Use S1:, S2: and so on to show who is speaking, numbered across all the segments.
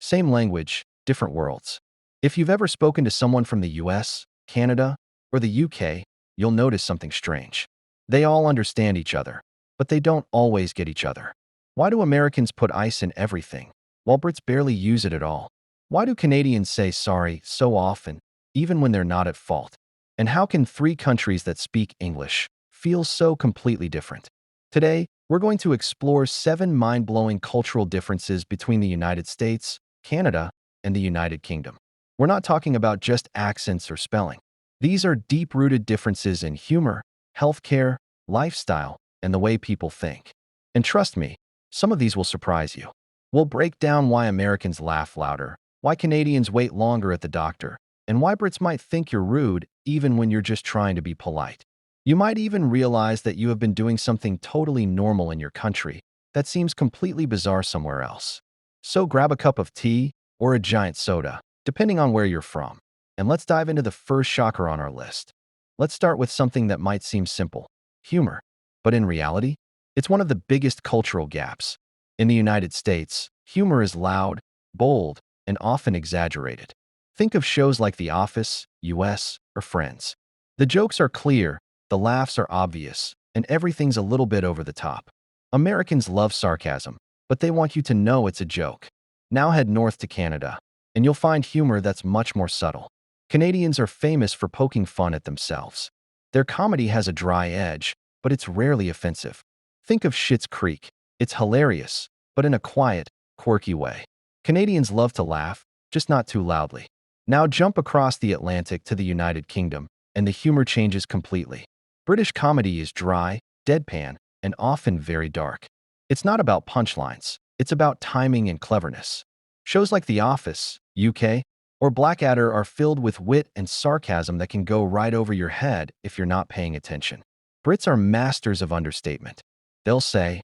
S1: Same language, different worlds. If you've ever spoken to someone from the US, Canada, or the UK, you'll notice something strange. They all understand each other, but they don't always get each other. Why do Americans put ice in everything, while Brits barely use it at all? Why do Canadians say sorry so often, even when they're not at fault? And how can three countries that speak English feel so completely different? Today, we're going to explore 7 mind-blowing cultural differences between the United States, Canada, and the United Kingdom. We're not talking about just accents or spelling. These are deep-rooted differences in humor, healthcare, lifestyle, and the way people think. And trust me, some of these will surprise you. We'll break down why Americans laugh louder, why Canadians wait longer at the doctor, and why Brits might think you're rude even when you're just trying to be polite. You might even realize that you have been doing something totally normal in your country that seems completely bizarre somewhere else. So grab a cup of tea or a giant soda, depending on where you're from, and let's dive into the first shocker on our list. Let's start with something that might seem simple: humor. But in reality, it's one of the biggest cultural gaps. In the United States, humor is loud, bold, and often exaggerated. Think of shows like The Office, US, or Friends. The jokes are clear, the laughs are obvious, and everything's a little bit over the top. Americans love sarcasm, but they want you to know it's a joke. Now head north to Canada, and you'll find humor that's much more subtle. Canadians are famous for poking fun at themselves. Their comedy has a dry edge, but it's rarely offensive. Think of Schitt's Creek. It's hilarious, but in a quiet, quirky way. Canadians love to laugh, just not too loudly. Now jump across the Atlantic to the United Kingdom, and the humor changes completely. British comedy is dry, deadpan, and often very dark. It's not about punchlines, it's about timing and cleverness. Shows like The Office, UK, or Blackadder are filled with wit and sarcasm that can go right over your head if you're not paying attention. Brits are masters of understatement. They'll say,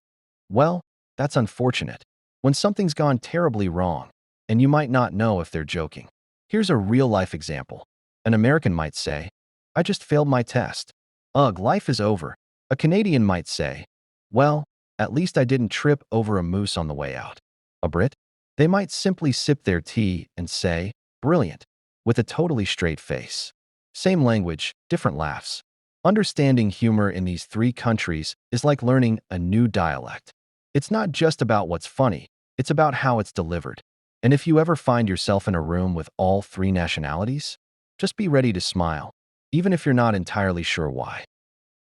S1: "Well, that's unfortunate," when something's gone terribly wrong, and you might not know if they're joking. Here's a real-life example. An American might say, "I just failed my test. Ugh, life is over." A Canadian might say, "Well, at least I didn't trip over a moose on the way out." A Brit? They might simply sip their tea and say, "Brilliant," with a totally straight face. Same language, different laughs. Understanding humor in these three countries is like learning a new dialect. It's not just about what's funny, it's about how it's delivered. And if you ever find yourself in a room with all three nationalities, just be ready to smile, even if you're not entirely sure why.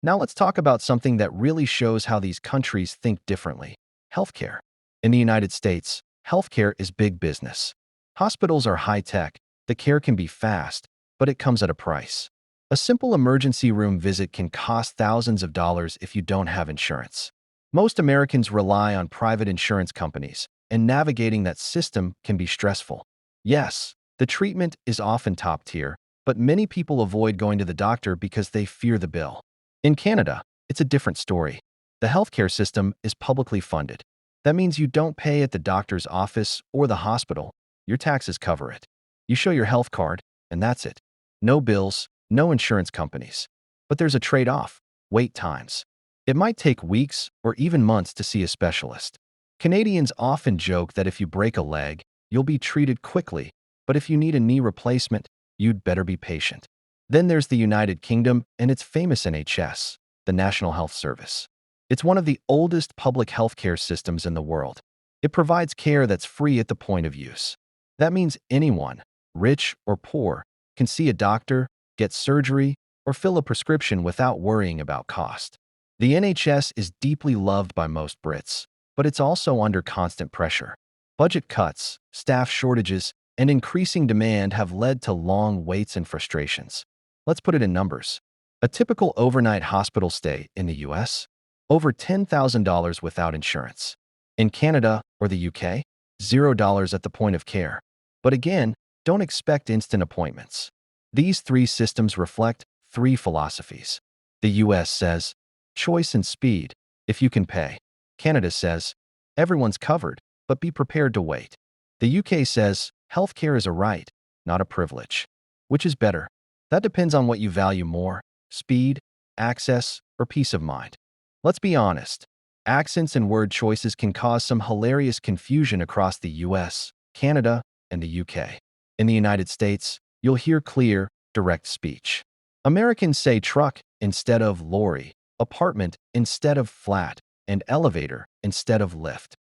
S1: Now let's talk about something that really shows how these countries think differently: healthcare. In the United States, healthcare is big business. Hospitals are high-tech, the care can be fast, but it comes at a price. A simple emergency room visit can cost thousands of dollars if you don't have insurance. Most Americans rely on private insurance companies, and navigating that system can be stressful. Yes, the treatment is often top tier, but many people avoid going to the doctor because they fear the bill. In Canada, it's a different story. The healthcare system is publicly funded. That means you don't pay at the doctor's office or the hospital. Your taxes cover it. You show your health card, and that's it. No bills, no insurance companies. But there's a trade-off: wait times. It might take weeks or even months to see a specialist. Canadians often joke that if you break a leg, you'll be treated quickly, but if you need a knee replacement, you'd better be patient. Then there's the United Kingdom and its famous NHS, the National Health Service. It's one of the oldest public healthcare systems in the world. It provides care that's free at the point of use. That means anyone, rich or poor, can see a doctor, get surgery, or fill a prescription without worrying about cost. The NHS is deeply loved by most Brits, but it's also under constant pressure. Budget cuts, staff shortages, and increasing demand have led to long waits and frustrations. Let's put it in numbers. A typical overnight hospital stay in the US? Over $10,000 without insurance. In Canada or the UK? $0 at the point of care. But again, don't expect instant appointments. These three systems reflect three philosophies. The US says, choice and speed, if you can pay. Canada says, everyone's covered, but be prepared to wait. The UK says, healthcare is a right, not a privilege. Which is better? That depends on what you value more: speed, access, or peace of mind. Let's be honest. Accents and word choices can cause some hilarious confusion across the US, Canada, and the UK. In the United States, you'll hear clear, direct speech. Americans say truck instead of lorry, apartment instead of flat, and elevator instead of lift.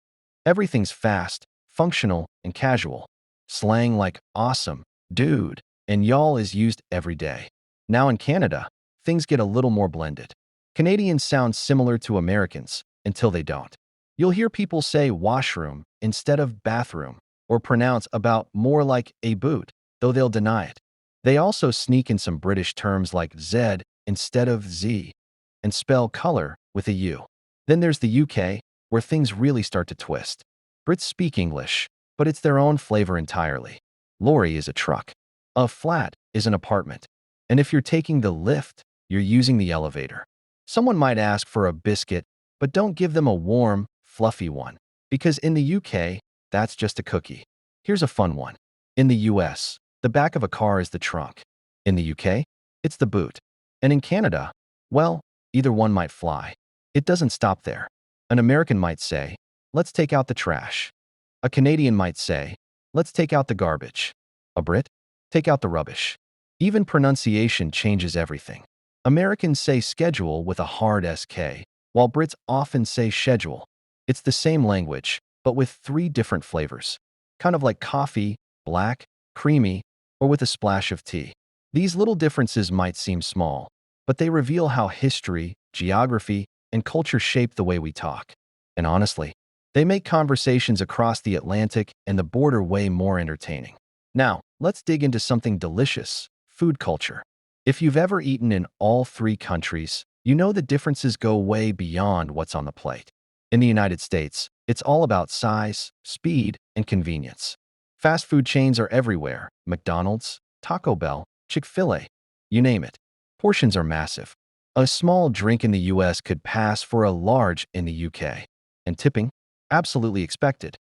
S1: Everything's fast, functional, and casual. Slang like awesome, dude, and y'all is used every day. Now in Canada, things get a little more blended. Canadians sound similar to Americans until they don't. You'll hear people say washroom instead of bathroom, or pronounce about more like a boot, though they'll deny it. They also sneak in some British terms like Z instead of Z, and spell color with a U. Then there's the UK, where things really start to twist. Brits speak English, but it's their own flavor entirely. Lorry is a truck. A flat is an apartment. And if you're taking the lift, you're using the elevator. Someone might ask for a biscuit, but don't give them a warm, fluffy one, because in the UK, that's just a cookie. Here's a fun one. In the US, the back of a car is the trunk. In the UK, it's the boot. And in Canada, well, either one might fly. It doesn't stop there. An American might say, let's take out the trash. A Canadian might say, let's take out the garbage. A Brit, take out the rubbish. Even pronunciation changes everything. Americans say schedule with a hard SK, while Brits often say schedule. It's the same language, but with 3 different flavors. Kind of like coffee, black, creamy, or with a splash of tea. These little differences might seem small, but they reveal how history, geography, and culture shape the way we talk. And honestly, they make conversations across the Atlantic and the border way more entertaining. Now, let's dig into something delicious, food culture. If you've ever eaten in all 3 countries, you know the differences go way beyond what's on the plate. In the United States, it's all about size, speed, and convenience. Fast food chains are everywhere: McDonald's, Taco Bell, Chick-fil-A, you name it. Portions are massive. A small drink in the US could pass for a large in the UK. And tipping? Absolutely expected.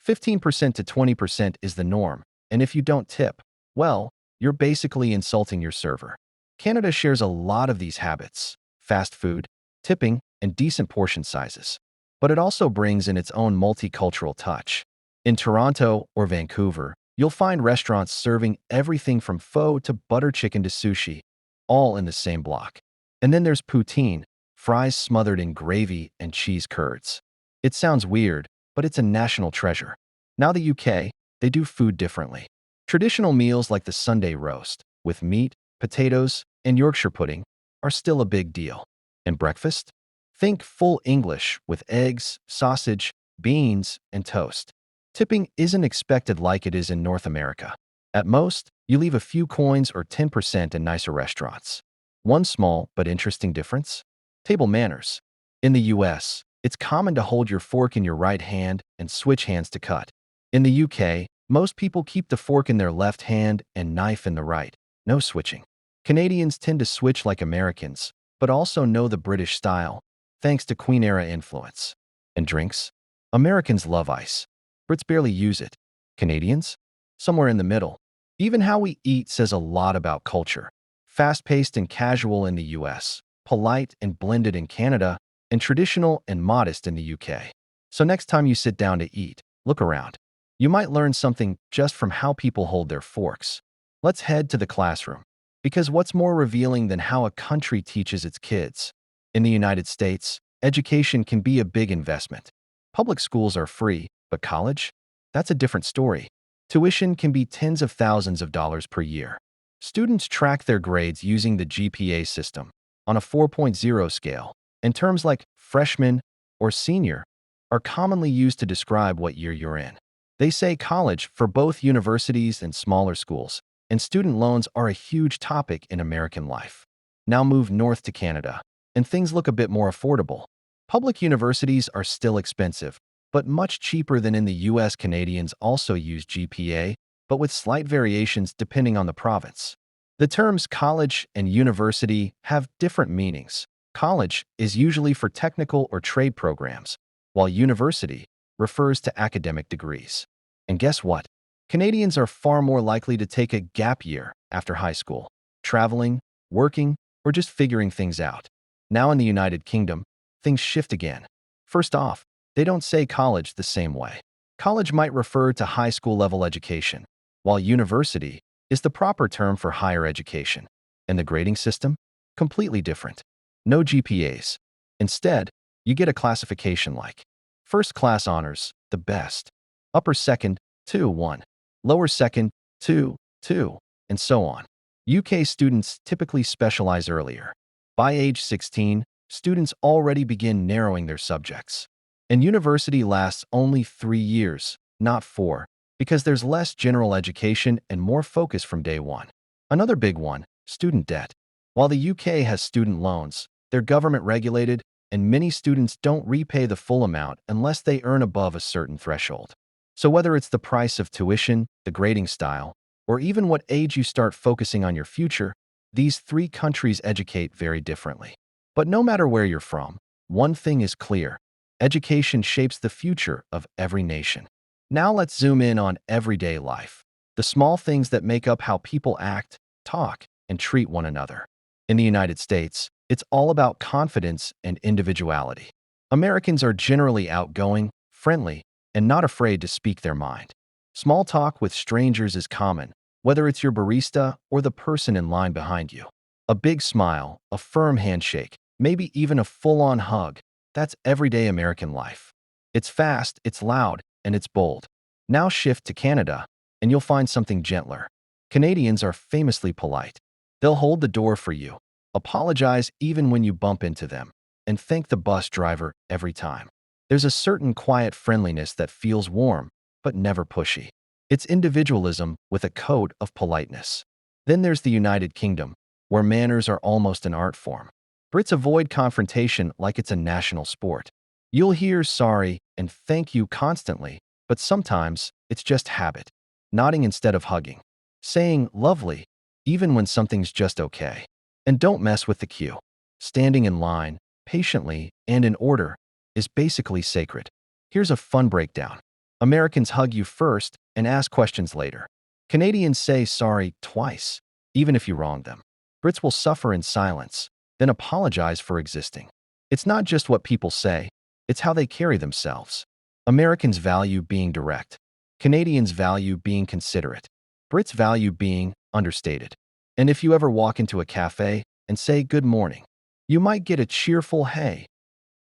S1: 15% to 20% is the norm, and if you don't tip, well, you're basically insulting your server. Canada shares a lot of these habits: fast food, tipping, and decent portion sizes. But it also brings in its own multicultural touch. In Toronto or Vancouver, you'll find restaurants serving everything from pho to butter chicken to sushi, all in the same block. And then there's poutine, fries smothered in gravy and cheese curds. It sounds weird, but it's a national treasure. Now the UK, they do food differently. Traditional meals like the Sunday roast, with meat, potatoes, and Yorkshire pudding, are still a big deal. And breakfast? Think full English with eggs, sausage, beans, and toast. Tipping isn't expected like it is in North America. At most, you leave a few coins or 10% in nicer restaurants. One small but interesting difference? Table manners. In the US, it's common to hold your fork in your right hand and switch hands to cut. In the UK, most people keep the fork in their left hand and knife in the right. No switching. Canadians tend to switch like Americans, but also know the British style, thanks to Queen-era influence. And drinks? Americans love ice. Brits barely use it. Canadians? Somewhere in the middle. Even how we eat says a lot about culture. Fast-paced and casual in the US, polite and blended in Canada, and traditional and modest in the UK. So next time you sit down to eat, look around. You might learn something just from how people hold their forks. Let's head to the classroom. Because what's more revealing than how a country teaches its kids? In the United States, education can be a big investment. Public schools are free, but college? That's a different story. Tuition can be tens of thousands of dollars per year. Students track their grades using the GPA system on a 4.0 scale, and terms like freshman or senior are commonly used to describe what year you're in. They say college for both universities and smaller schools, and student loans are a huge topic in American life. Now move north to Canada, and things look a bit more affordable. Public universities are still expensive, but much cheaper than in the US. Canadians also use GPA, but with slight variations depending on the province. The terms college and university have different meanings. College is usually for technical or trade programs, while university refers to academic degrees. And guess what? Canadians are far more likely to take a gap year after high school, traveling, working, or just figuring things out. Now in the United Kingdom, things shift again. First off, they don't say college the same way. College might refer to high school level education, while university is the proper term for higher education. And the grading system? Completely different. No GPAs. Instead, you get a classification like first class honors, the best, upper second, 2, 1, lower second, 2, 2, and so on. UK students typically specialize earlier. By age 16, students already begin narrowing their subjects. And university lasts only 3 years, not 4, because there's less general education and more focus from day one. Another big one, student debt. While the UK has student loans, they're government regulated, and many students don't repay the full amount unless they earn above a certain threshold. So whether it's the price of tuition, the grading style, or even what age you start focusing on your future, these 3 countries educate very differently. But no matter where you're from, one thing is clear. Education shapes the future of every nation. Now let's zoom in on everyday life, the small things that make up how people act, talk, and treat one another. In the United States, it's all about confidence and individuality. Americans are generally outgoing, friendly, and not afraid to speak their mind. Small talk with strangers is common, whether it's your barista or the person in line behind you. A big smile, a firm handshake, maybe even a full-on hug, that's everyday American life. It's fast, it's loud, and it's bold. Now shift to Canada, and you'll find something gentler. Canadians are famously polite. They'll hold the door for you, apologize even when you bump into them, and thank the bus driver every time. There's a certain quiet friendliness that feels warm, but never pushy. It's individualism with a coat of politeness. Then there's the United Kingdom, where manners are almost an art form. Brits avoid confrontation like it's a national sport. You'll hear sorry and thank you constantly, but sometimes it's just habit. Nodding instead of hugging. Saying lovely, even when something's just okay. And don't mess with the queue. Standing in line, patiently and in order, is basically sacred. Here's a fun breakdown. Americans hug you first and ask questions later. Canadians say sorry twice, even if you wronged them. Brits will suffer in silence, then apologize for existing. It's not just what people say, it's how they carry themselves. Americans value being direct. Canadians value being considerate. Brits value being understated. And if you ever walk into a cafe and say good morning, you might get a cheerful hey.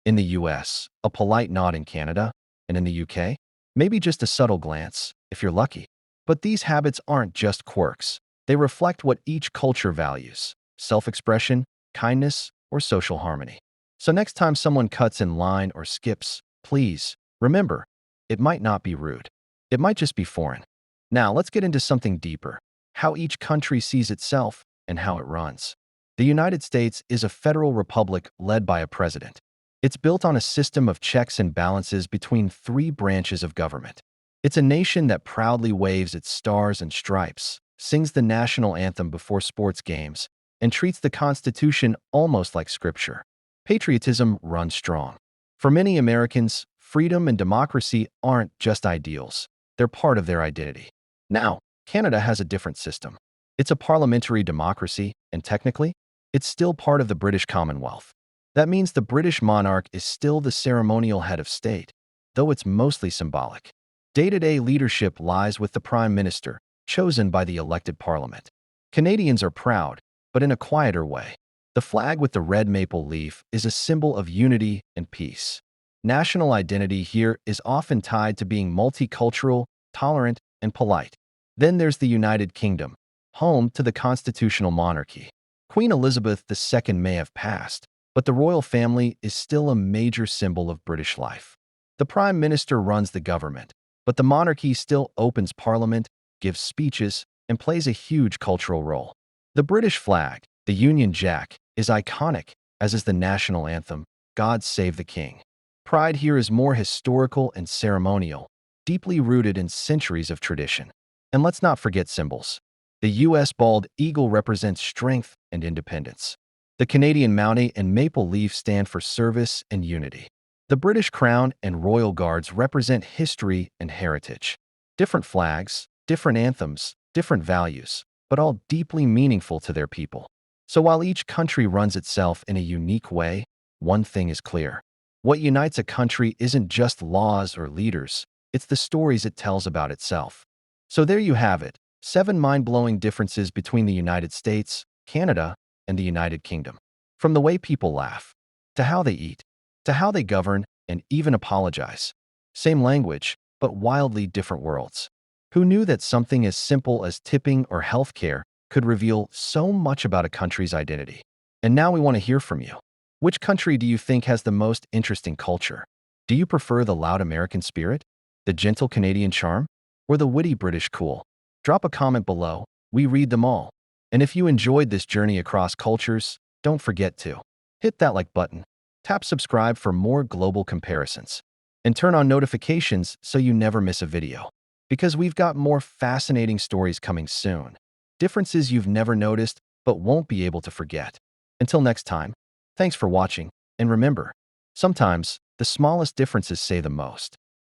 S1: In the US, a polite nod. In Canada, and in the UK, maybe just a subtle glance, if you're lucky. But these habits aren't just quirks. They reflect what each culture values: self-expression, kindness, or social harmony. So next time someone cuts in line or skips, please remember, it might not be rude. It might just be foreign. Now let's get into something deeper: how each country sees itself and how it runs. The United States is a federal republic led by a president. It's built on a system of checks and balances between 3 branches of government. It's a nation that proudly waves its stars and stripes, sings the national anthem before sports games, and treats the Constitution almost like scripture. Patriotism runs strong. For many Americans, freedom and democracy aren't just ideals. They're part of their identity. Now, Canada has a different system. It's a parliamentary democracy, and technically, it's still part of the British Commonwealth. That means the British monarch is still the ceremonial head of state, though it's mostly symbolic. Day-to-day leadership lies with the Prime Minister, chosen by the elected Parliament. Canadians are proud, but in a quieter way. The flag with the red maple leaf is a symbol of unity and peace. National identity here is often tied to being multicultural, tolerant, and polite. Then there's the United Kingdom, home to the constitutional monarchy. Queen Elizabeth II may have passed, but the royal family is still a major symbol of British life. The Prime Minister runs the government, but the monarchy still opens Parliament, gives speeches, and plays a huge cultural role. The British flag, the Union Jack, is iconic, as is the national anthem, God Save the King. Pride here is more historical and ceremonial, deeply rooted in centuries of tradition. And let's not forget symbols. The U.S. bald eagle represents strength and independence. The Canadian Mountie and maple leaf stand for service and unity. The British Crown and Royal Guards represent history and heritage. Different flags, different anthems, different values, but all deeply meaningful to their people. So while each country runs itself in a unique way, one thing is clear. What unites a country isn't just laws or leaders, It's the stories it tells about itself. So there you have it, 7 mind-blowing differences between the United States, Canada, and the United Kingdom. From the way people laugh, to how they eat, to how they govern and even apologize. Same language, but wildly different worlds. Who knew that something as simple as tipping or healthcare could reveal so much about a country's identity? And now we want to hear from you. Which country do you think has the most interesting culture? Do you prefer the loud American spirit, the gentle Canadian charm, or the witty British cool? Drop a comment below. We read them all. And if you enjoyed this journey across cultures, don't forget to hit that like button, tap subscribe for more global comparisons, and turn on notifications so you never miss a video. Because we've got more fascinating stories coming soon. Differences you've never noticed but won't be able to forget. Until next time, thanks for watching, and remember, sometimes the smallest differences say the most.